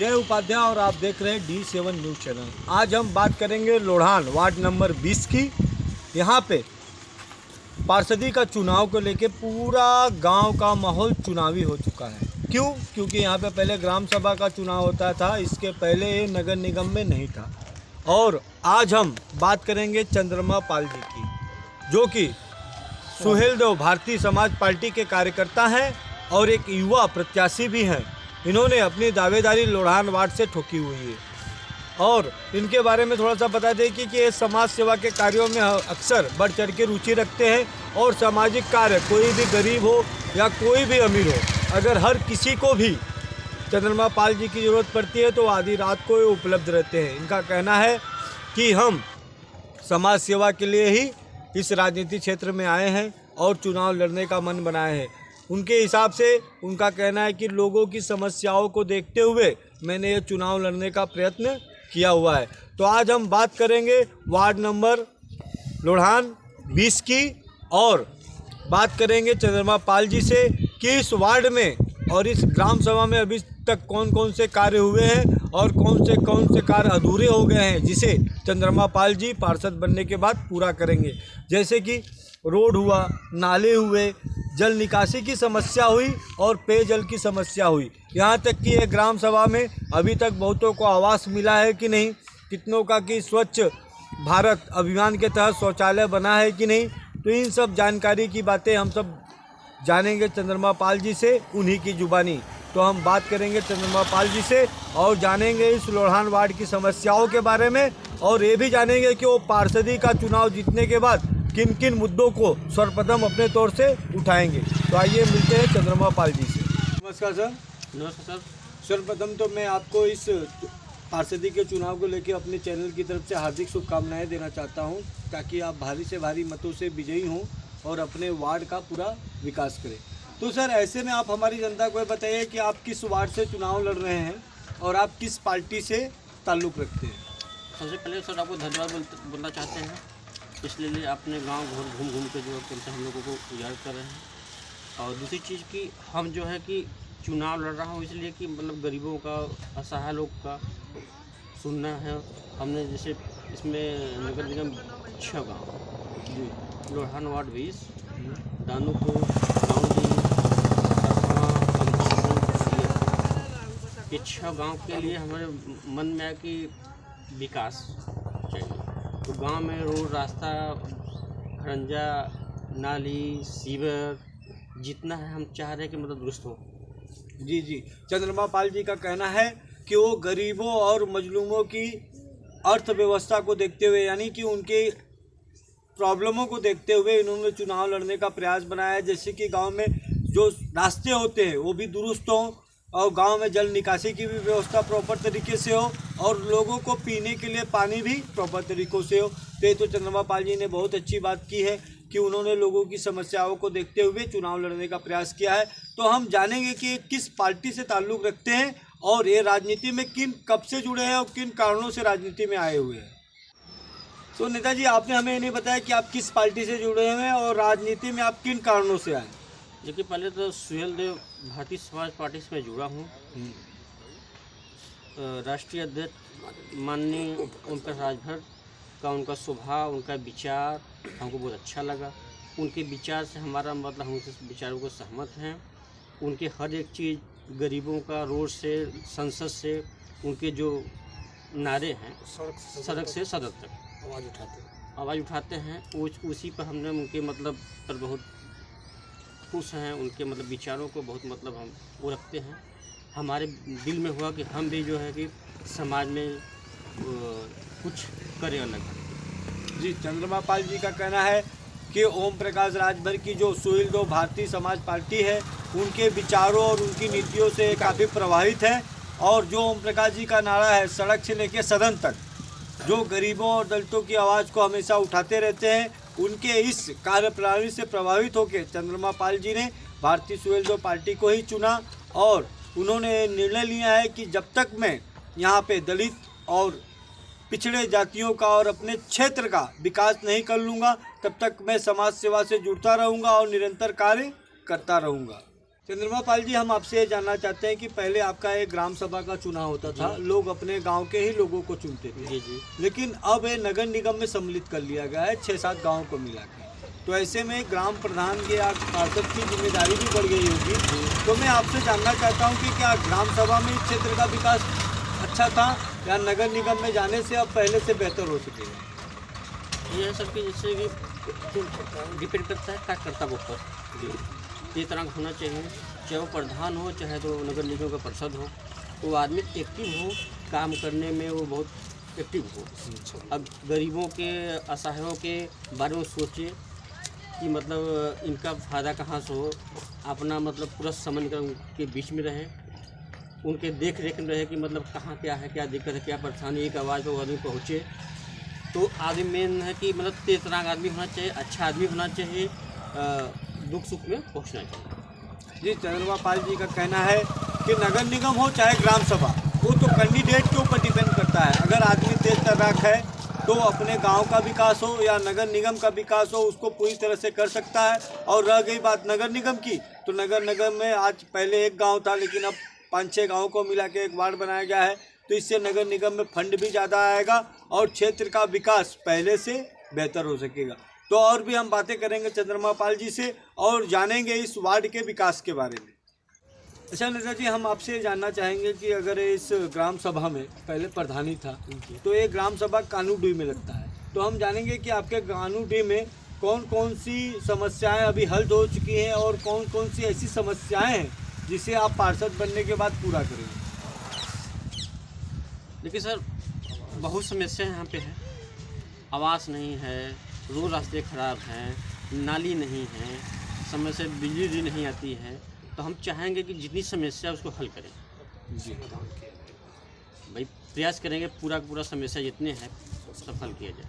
जय उपाध्याय और आप देख रहे हैं D7 न्यूज़ चैनल। आज हम बात करेंगे लोढ़ान वार्ड नंबर 20 की। यहाँ पे पार्षदी का चुनाव को लेके पूरा गांव का माहौल चुनावी हो चुका है। क्यों? क्योंकि यहाँ पे पहले ग्राम सभा का चुनाव होता था, इसके पहले ये नगर निगम में नहीं था। और आज हम बात करेंगे चंद्रमा पाल जी की, जो कि सुहेलदेव भारतीय समाज पार्टी के कार्यकर्ता हैं और एक युवा प्रत्याशी भी हैं। इन्होंने अपनी दावेदारी लोढ़ान वार्ड से ठोकी हुई है और इनके बारे में थोड़ा सा बता दें कि ये समाज सेवा के कार्यों में अक्सर बढ़ चढ़ के रुचि रखते हैं और सामाजिक कार्य, कोई भी गरीब हो या कोई भी अमीर हो, अगर हर किसी को भी चंद्रमा पाल जी की ज़रूरत पड़ती है तो आधी रात को ये उपलब्ध रहते हैं। इनका कहना है कि हम समाज सेवा के लिए ही इस राजनीति क्षेत्र में आए हैं और चुनाव लड़ने का मन बनाए हैं। उनके हिसाब से उनका कहना है कि लोगों की समस्याओं को देखते हुए मैंने ये चुनाव लड़ने का प्रयत्न किया हुआ है। तो आज हम बात करेंगे वार्ड नंबर लोढ़ान 20 की और बात करेंगे चंद्रमा पाल जी से कि इस वार्ड में और इस ग्राम सभा में अभी तक कौन कौन से कार्य हुए हैं और कौन से कार्य अधूरे हो गए हैं, जिसे चंद्रमा पाल जी पार्षद बनने के बाद पूरा करेंगे। जैसे कि रोड हुआ, नाले हुए, जल निकासी की समस्या हुई और पेयजल की समस्या हुई। यहाँ तक कि एक ग्राम सभा में अभी तक बहुतों को आवास मिला है कि नहीं, कितनों का कि स्वच्छ भारत अभियान के तहत शौचालय बना है कि नहीं। तो इन सब जानकारी की बातें हम सब जानेंगे चंद्रमा पाल जी से, उन्हीं की जुबानी। तो हम बात करेंगे चंद्रमा पाल जी से और जानेंगे इस लोढ़ान वार्ड की समस्याओं के बारे में और ये भी जानेंगे कि वो पार्षदी का चुनाव जीतने के बाद किन किन मुद्दों को सर्वप्रथम अपने तौर से उठाएंगे। तो आइए मिलते हैं चंद्रमा पाल जी से। नमस्कार सर। नमस्कार सर। सर्वप्रथम तो मैं आपको इस पार्षदी के चुनाव को लेकर अपने चैनल की तरफ से हार्दिक शुभकामनाएं देना चाहता हूं, ताकि आप भारी से भारी मतों से विजयी हों और अपने वार्ड का पूरा विकास करें। तो सर, ऐसे में आप हमारी जनता को बताइए कि आप किस वार्ड से चुनाव लड़ रहे हैं और आप किस पार्टी से ताल्लुक़ रखते हैं। सबसे पहले सर आपको धन्यवाद बोलना चाहते हैं, इसलिए आपने गांव घूम घूम के जो है हम लोगों को याद कर रहे हैं। और दूसरी चीज़ कि हम जो है कि चुनाव लड़ रहा हूँ इसलिए कि मतलब गरीबों का, असहाय लोग का सुनना है हमने। जैसे इसमें नगर निगम 6 गाँव, लोढ़ान वार्ड 20, दानूपुर, ये 6 गांव के लिए हमारे मन में आया कि विकास चाहिए। तो गांव में रोड, रास्ता, खरंजा, नाली, सीवर जितना है हम चाह रहे हैं कि मतलब दुरुस्त हो। जी, चंद्रमा पाल जी का कहना है कि वो गरीबों और मजलूमों की अर्थव्यवस्था को देखते हुए, यानी कि उनके प्रॉब्लमों को देखते हुए इन्होंने चुनाव लड़ने का प्रयास बनाया है। जैसे कि गांव में जो रास्ते होते हैं वो भी दुरुस्त हों और गांव में जल निकासी की भी व्यवस्था प्रॉपर तरीके से हो और लोगों को पीने के लिए पानी भी प्रॉपर तरीक़ों से हो। तो चंद्रमा पाल जी ने बहुत अच्छी बात की है कि उन्होंने लोगों की समस्याओं को देखते हुए चुनाव लड़ने का प्रयास किया है। तो हम जानेंगे कि किस पार्टी से ताल्लुक़ रखते हैं और ये राजनीति में कब से जुड़े हैं और किन कारणों से राजनीति में आए हुए हैं। तो नेताजी, आपने हमें ये नहीं बताया कि आप किस पार्टी से जुड़े हुए हैं और राजनीति में आप किन कारणों से आए। देखिए, पहले तो सुहेलदेव भारतीय समाज पार्टी से मैं जुड़ा हूँ। राष्ट्रीय अध्यक्ष माननीय ओम प्रकाश राजभर का उनका स्वभाव, उनका विचार हमको बहुत अच्छा लगा। उनके विचार से हमारा मतलब, हम उनके विचारों को सहमत हैं। उनके हर एक चीज़, गरीबों का, रोड से, संसद से, उनके जो नारे हैं, सड़क से सदन तक आवाज़ उठाते हैं, उसी पर हमने उनके मतलब पर बहुत खुश हैं। उनके मतलब विचारों को बहुत मतलब हम वो रखते हैं। हमारे दिल में हुआ कि हम भी जो है कि समाज में कुछ करें अलग। जी, चंद्रमा पाल जी का कहना है कि ओम प्रकाश राजभर की जो सुहेलदेव भारतीय समाज पार्टी है, उनके विचारों और उनकी नीतियों से काफ़ी प्रभावित है। और जो ओम प्रकाश जी का नारा है, सड़क से लेकर सदन तक, जो गरीबों और दलितों की आवाज़ को हमेशा उठाते रहते हैं, उनके इस कार्यप्रणाली से प्रभावित होकर चंद्रमा पाल जी ने भारतीय सुहेलदेव पार्टी को ही चुना और उन्होंने निर्णय लिया है कि जब तक मैं यहाँ पे दलित और पिछड़े जातियों का और अपने क्षेत्र का विकास नहीं कर लूँगा, तब तक मैं समाज सेवा से जुड़ता रहूँगा और निरंतर कार्य करता रहूँगा। चंद्रमा पाल जी, हम आपसे ये जानना चाहते हैं कि पहले आपका एक ग्राम सभा का चुनाव होता था, लोग अपने गांव के ही लोगों को चुनते थे। जी जी। लेकिन अब ये नगर निगम में सम्मिलित कर लिया गया है 6-7 गाँव को मिला के। तो ऐसे में ग्राम प्रधान की या पार्षद की जिम्मेदारी भी बढ़ गई होगी। तो मैं आपसे जानना चाहता हूँ कि क्या ग्राम सभा में इस क्षेत्र का विकास अच्छा था या नगर निगम में जाने से अब पहले से बेहतर हो सकेगा? ये है सर कि जैसे कि डिपेंड करता है कार्यकर्ता के ऊपर। ये तरह का होना चाहिए, चाहे वो प्रधान हो चाहे तो नगर निगम का पार्षद हो, वो आदमी एक्टिव हो, काम करने में वो बहुत एक्टिव हो। अब गरीबों के, असहायों के बारे में सोचे कि मतलब इनका फ़ायदा कहाँ से हो, अपना मतलब पूरा समझ कर उनके बीच में रहे, उनके देख रेख में रहे कि मतलब कहाँ क्या है, क्या दिक्कत है, क्या परेशानी, एक आवाज़ पर आदमी पहुँचे। तो आदमी मेन है कि मतलब तेज तरह का आदमी होना चाहिए, अच्छा आदमी होना चाहिए, दुख सुख में पहुँचना चाहिए। जी, चंद्रमा पाल जी का कहना है कि नगर निगम हो चाहे ग्राम सभा, वो तो कैंडिडेट के ऊपर डिपेंड करता है। अगर आदमी तेज तर्राक है तो अपने गांव का विकास हो या नगर निगम का विकास हो, उसको पूरी तरह से कर सकता है। और रह गई बात नगर निगम की, तो नगर निगम में आज पहले एक गांव था, लेकिन अब 5-6 गाँव को मिला के एक वार्ड बनाया गया है। तो इससे नगर निगम में फंड भी ज़्यादा आएगा और क्षेत्र का विकास पहले से बेहतर हो सकेगा। तो और भी हम बातें करेंगे चंद्रमा पाल जी से और जानेंगे इस वार्ड के विकास के बारे में। अच्छा नेता जी, हम आपसे ये जानना चाहेंगे कि अगर इस ग्राम सभा में पहले प्रधानी था, तो ये ग्राम सभा कानूडी में लगता है, तो हम जानेंगे कि आपके कानूडी में कौन कौन सी समस्याएं अभी हल हो चुकी हैं और कौन कौन सी ऐसी समस्याएं हैं जिसे आप पार्षद बनने के बाद पूरा करेंगे। देखिए सर, बहुत समस्या यहाँ पे है। आवास नहीं है, रोड रास्ते खराब हैं, नाली नहीं है, समय से बिजली नहीं आती है। तो हम चाहेंगे कि जितनी समस्या है उसको हल करें। जी भाई प्रयास करेंगे पूरा पूरा समस्या जितने हैं सब हल किया जाए।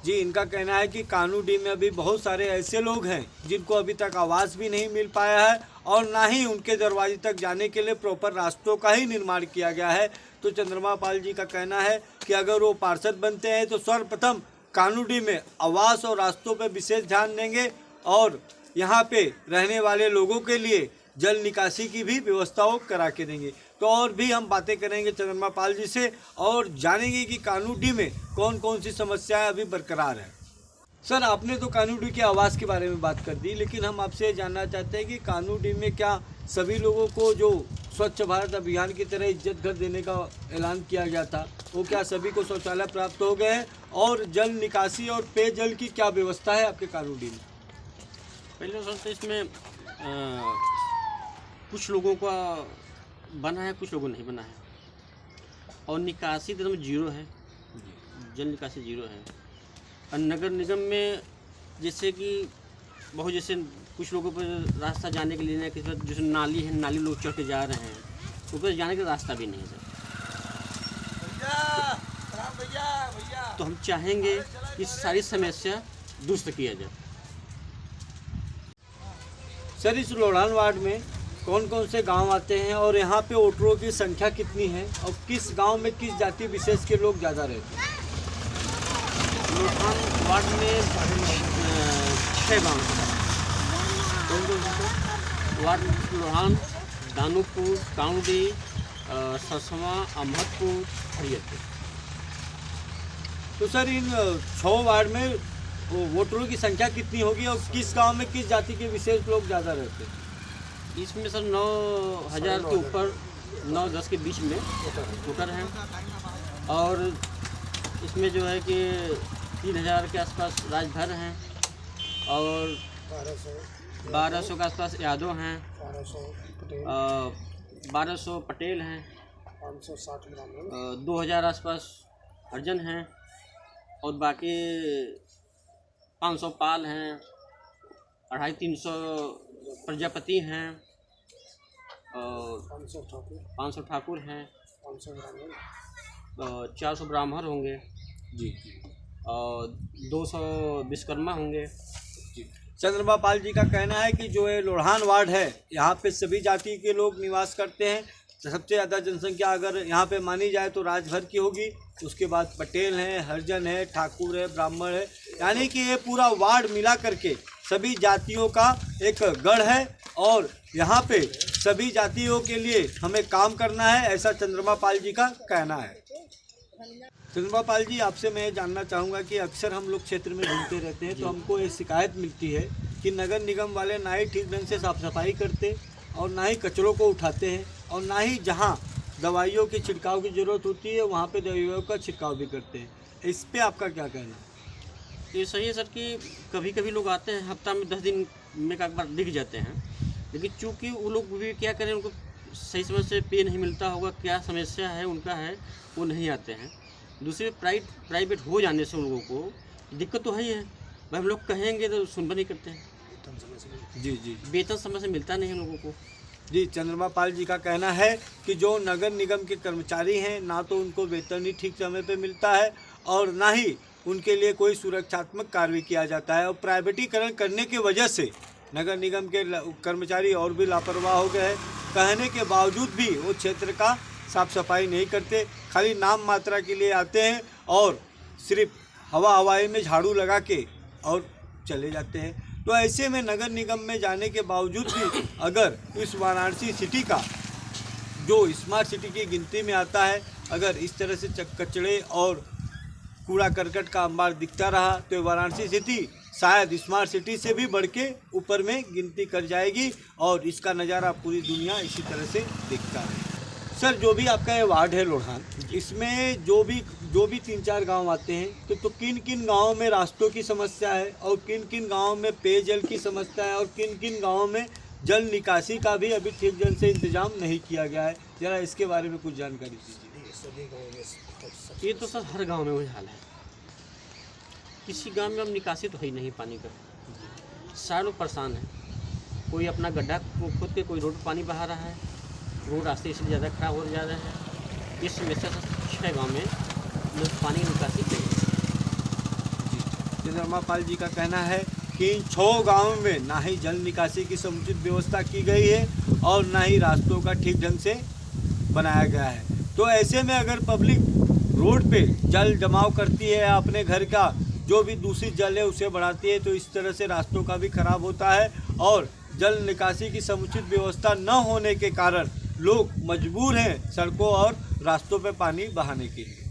जी, इनका कहना है कि कानूडी में अभी बहुत सारे ऐसे लोग हैं जिनको अभी तक आवास भी नहीं मिल पाया है और ना ही उनके दरवाजे तक जाने के लिए प्रॉपर रास्तों का ही निर्माण किया गया है। तो चंद्रमा पाल जी का कहना है कि अगर वो पार्षद बनते हैं तो सर्वप्रथम कानूडी में आवास और रास्तों पर विशेष ध्यान देंगे और यहाँ पे रहने वाले लोगों के लिए जल निकासी की भी व्यवस्थाओं करा के देंगे। तो और भी हम बातें करेंगे चंद्रमा पाल जी से और जानेंगे कि कानूडी में कौन कौन सी समस्याएं अभी बरकरार है। सर, आपने तो कानूडी के आवास के बारे में बात कर दी, लेकिन हम आपसे जानना चाहते हैं कि कानूडी में क्या सभी लोगों को जो स्वच्छ भारत अभियान की तरह इज्जत घर देने का ऐलान किया गया था, वो क्या सभी को शौचालय प्राप्त हो गए हैं? और जल निकासी और पेयजल की क्या व्यवस्था है आपके कानूडी में? पहले तो इसमें कुछ लोगों का बना है, कुछ लोगों नहीं बना है। और निकासी तो जीरो है, जल निकासी जीरो है। और नगर निगम में जैसे कि बहुत जैसे कुछ लोगों पर रास्ता जाने के लिए ना, किसी जैसे नाली है, नाली लोग चढ़ के जा रहे हैं, ऊपर जाने का रास्ता भी नहीं है सर। तो हम चाहेंगे कि सारी समस्या दुरुस्त किया जाए। सर, इस लोढ़ान वार्ड में कौन कौन से गांव आते हैं और यहाँ पे वोटरों की संख्या कितनी है और किस गांव में किस जाति विशेष के लोग ज़्यादा रहते हैं? लोढ़ान वार्ड में 6 गाँव हैं। कौन कौन से? वार्ड लोढ़ान, दानूपुर, काउंडी, ससवा, अहमदपुर, हरियतपुर। तो सर, इन 6 वार्ड में वोटरों की संख्या कितनी होगी और किस गांव में किस जाति के विशेष लोग ज़्यादा रहते हैं? इसमें सर 9,000 के ऊपर, 9-10 के बीच में वोटर हैं। और इसमें जो है कि 3,000 के आसपास राजभर हैं और 1200 के आसपास यादव हैं, 1200 पटेल हैं, 2,000 आसपास हरिजन हैं और बाकी 500 पाल हैं, 250-300 प्रजापति हैं और 500 ठाकुर हैं, 400 ब्राह्मण होंगे जी और 200 विश्वकर्मा होंगे। चंद्रमा पाल जी का कहना है कि जो ये लोढ़ान वार्ड है, यहाँ पे सभी जाति के लोग निवास करते हैं। सबसे ज़्यादा जनसंख्या अगर यहाँ पे मानी जाए तो राजभर की होगी, उसके बाद पटेल हैं, हरिजन है, ठाकुर है, ब्राह्मण है, यानी कि ये पूरा वार्ड मिला करके सभी जातियों का एक गढ़ है और यहाँ पे सभी जातियों के लिए हमें काम करना है, ऐसा चंद्रमा पाल जी का कहना है। चंद्रमा पाल जी, आपसे मैं जानना चाहूँगा कि अक्सर हम लोग क्षेत्र में घूमते रहते हैं तो हमको एक शिकायत मिलती है कि नगर निगम वाले ना ही ठीक ढंग से साफ सफाई करते और ना ही कचरों को उठाते हैं और ना ही जहाँ दवाइयों की छिड़काव की ज़रूरत होती है वहाँ पे दवाइयों का छिड़काव भी करते हैं। इस पे आपका क्या कहना है? ये सही है सर कि कभी कभी लोग आते हैं, हफ्ता में 10 दिन में एक बार दिख जाते हैं, लेकिन चूँकि वो लोग भी क्या करें, उनको सही समय से पे नहीं मिलता होगा, क्या समस्या है उनका है, वो नहीं आते हैं। दूसरे प्राइवेट हो जाने से उन लोगों को दिक्कत तो है ही है भाई, हम लोग कहेंगे तो सुनवा नहीं करते हैं। जी जी वेतन समय से मिलता नहीं है लोगों को। जी, चंद्रमा पाल जी का कहना है कि जो नगर निगम के कर्मचारी हैं ना तो उनको वेतन ही ठीक समय पे मिलता है और ना ही उनके लिए कोई सुरक्षात्मक कार्य किया जाता है और प्राइवेटीकरण करने की वजह से नगर निगम के कर्मचारी और भी लापरवाह हो गए हैं। कहने के बावजूद भी वो क्षेत्र का साफ सफाई नहीं करते, खाली नाम मात्रा के लिए आते हैं और सिर्फ हवाई में झाड़ू लगा के और चले जाते हैं। तो ऐसे में नगर निगम में जाने के बावजूद भी अगर इस वाराणसी सिटी का जो स्मार्ट सिटी की गिनती में आता है, अगर इस तरह से कचड़े और कूड़ा करकट का अंबार दिखता रहा तो वाराणसी सिटी शायद स्मार्ट सिटी से भी बढ़ के ऊपर में गिनती कर जाएगी और इसका नज़ारा पूरी दुनिया इसी तरह से दिखता है। सर, जो भी आपका ये वार्ड है लोढ़ान, इसमें जो भी 3-4 गांव आते हैं तो किन किन गांवों में रास्तों की समस्या है और किन किन गांवों में पेयजल की समस्या है और किन किन गांवों में जल निकासी का भी अभी ठीक ढंग से इंतजाम नहीं किया गया है, ज़रा इसके बारे में कुछ जानकारी दीजिए। ये तो सर हर गांव में वही हाल है, किसी गांव में अब निकासी तो है ही नहीं पानी का, सारे लोग परेशान हैं। कोई अपना गड्ढा खोद के कोई रोड पानी बहा रहा है, रोड रास्ते इसलिए ज़्यादा खराब हो जा रहे हैं। इस समस्या से 6 गाँव में लोग पानी की निकासी करें। चंद्रमा पाल जी का कहना है कि इन 6 गाँव में ना ही जल निकासी की समुचित व्यवस्था की गई है और ना ही रास्तों का ठीक ढंग से बनाया गया है। तो ऐसे में अगर पब्लिक रोड पे जल जमाव करती है, अपने घर का जो भी दूषित जल है उसे बढ़ाती है, तो इस तरह से रास्तों का भी खराब होता है और जल निकासी की समुचित व्यवस्था न होने के कारण लोग मजबूर हैं सड़कों और रास्तों पे पानी बहाने के लिए।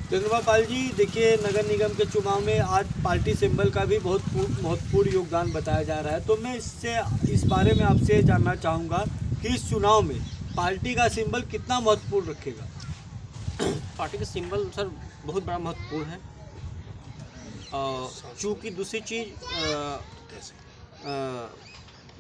चंद्रमा पाल जी, देखिए नगर निगम के चुनाव में आज पार्टी सिंबल का भी बहुत महत्वपूर्ण योगदान बताया जा रहा है, तो मैं इस बारे में आपसे जानना चाहूँगा कि इस चुनाव में पार्टी का सिंबल कितना महत्वपूर्ण रखेगा? पार्टी का सिंबल सर बहुत बड़ा महत्वपूर्ण है। चूँकि दूसरी चीज़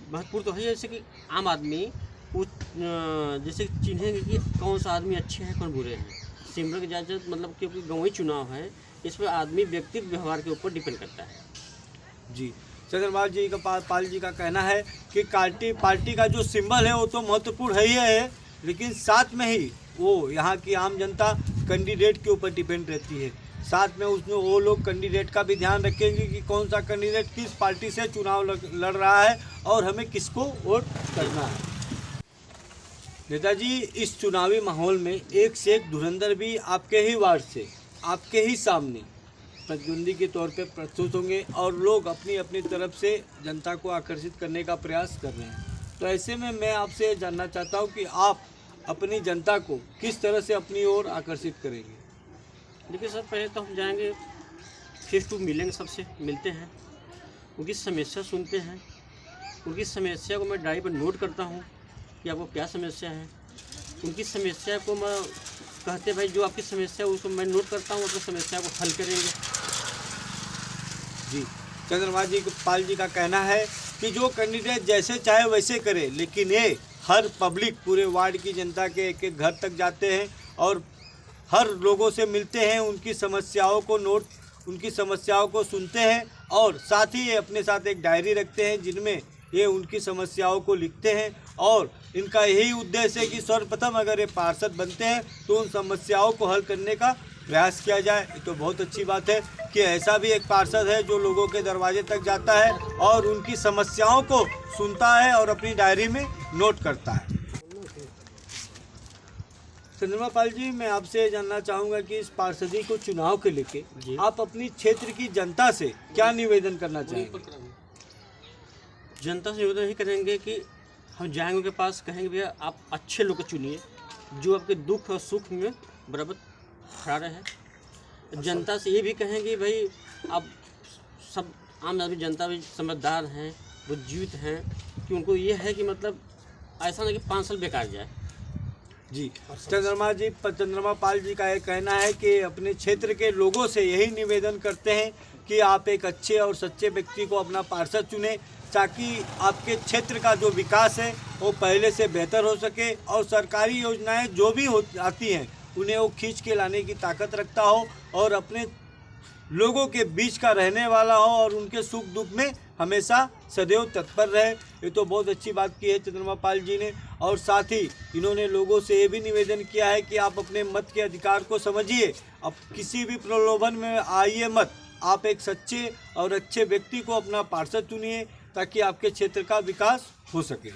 महत्वपूर्ण तो है, जैसे कि आम आदमी जैसे चिन्हेंगे कि कौन सा आदमी अच्छे हैं कौन बुरे हैं। सिंबल की इजाज़त मतलब क्योंकि गाँवी चुनाव है, इस पर आदमी व्यक्तिगत व्यवहार के ऊपर डिपेंड करता है। जी, चंद्रमा जी का पाल जी का कहना है कि पार्टी का जो सिंबल है वो तो महत्वपूर्ण है ही है, लेकिन साथ में ही वो यहाँ की आम जनता कैंडिडेट के ऊपर डिपेंड रहती है। साथ में उसमें वो लोग कैंडिडेट का भी ध्यान रखेंगे कि कौन सा कैंडिडेट किस पार्टी से चुनाव लड़ रहा है और हमें किसको वोट करना है। नेताजी, इस चुनावी माहौल में एक से एक धुरंधर भी आपके ही वार्ड से आपके ही सामने प्रतिद्वंदी के तौर पे प्रस्तुत होंगे और लोग अपनी अपनी तरफ से जनता को आकर्षित करने का प्रयास कर रहे हैं। तो ऐसे में मैं आपसे जानना चाहता हूं कि आप अपनी जनता को किस तरह से अपनी ओर आकर्षित करेंगे? देखिए सर, पहले तो हम जाएंगे फेस टू मिलेंगे, सबसे मिलते हैं, उनकी समस्या सुनते हैं, उनकी समस्या को मैं डायरी पर नोट करता हूँ कि आपको क्या समस्या है। उनकी समस्या को मैं कहते भाई जो आपकी समस्या है उसको मैं नोट करता हूँ, अपनी समस्या को हल करेंगे। जी, चंद्रमा जी पाल जी का कहना है कि जो कैंडिडेट जैसे चाहे वैसे करे, लेकिन ये हर पब्लिक पूरे वार्ड की जनता के एक एक घर तक जाते हैं और हर लोगों से मिलते हैं, उनकी समस्याओं को सुनते हैं और साथ ही ये अपने साथ एक डायरी रखते हैं जिनमें ये उनकी समस्याओं को लिखते हैं और इनका यही उद्देश्य है कि सर्वप्रथम अगर ये पार्षद बनते हैं तो उन समस्याओं को हल करने का प्रयास किया जाए। ये तो बहुत अच्छी बात है कि ऐसा भी एक पार्षद है जो लोगों के दरवाजे तक जाता है और उनकी समस्याओं को सुनता है और अपनी डायरी में नोट करता है। चंद्रमा पाल जी, मैं आपसे जानना चाहूँगा कि इस पार्षदी को चुनाव के लेके आप अपनी क्षेत्र की जनता से क्या निवेदन करना चाहेंगे? जनता से निवेदन यही करेंगे कि हम जाएंगे उनके पास, कहेंगे भैया आप अच्छे लोग को चुनिए जो आपके दुख और सुख में बराबर खड़ा रहे। जनता से ये भी कहेंगे भाई आप सब आम आदमी जनता भी समझदार हैं, वो जीवित हैं, कि उनको ये है कि मतलब ऐसा ना कि 5 साल बेकार जाए। जी चंद्रमा पाल जी का ये कहना है कि अपने क्षेत्र के लोगों से यही निवेदन करते हैं कि आप एक अच्छे और सच्चे व्यक्ति को अपना पार्षद चुने, ताकि आपके क्षेत्र का जो विकास है वो पहले से बेहतर हो सके और सरकारी योजनाएं जो भी आती हैं उन्हें वो खींच के लाने की ताकत रखता हो और अपने लोगों के बीच का रहने वाला हो और उनके सुख दुख में हमेशा सदैव तत्पर रहे। ये तो बहुत अच्छी बात की है चंद्रमा पाल जी ने। और साथ ही इन्होंने लोगों से ये भी निवेदन किया है कि आप अपने मत के अधिकार को समझिए, अब किसी भी प्रलोभन में आइए मत, आप एक सच्चे और अच्छे व्यक्ति को अपना पार्षद चुनिए ताकि आपके क्षेत्र का विकास हो सके।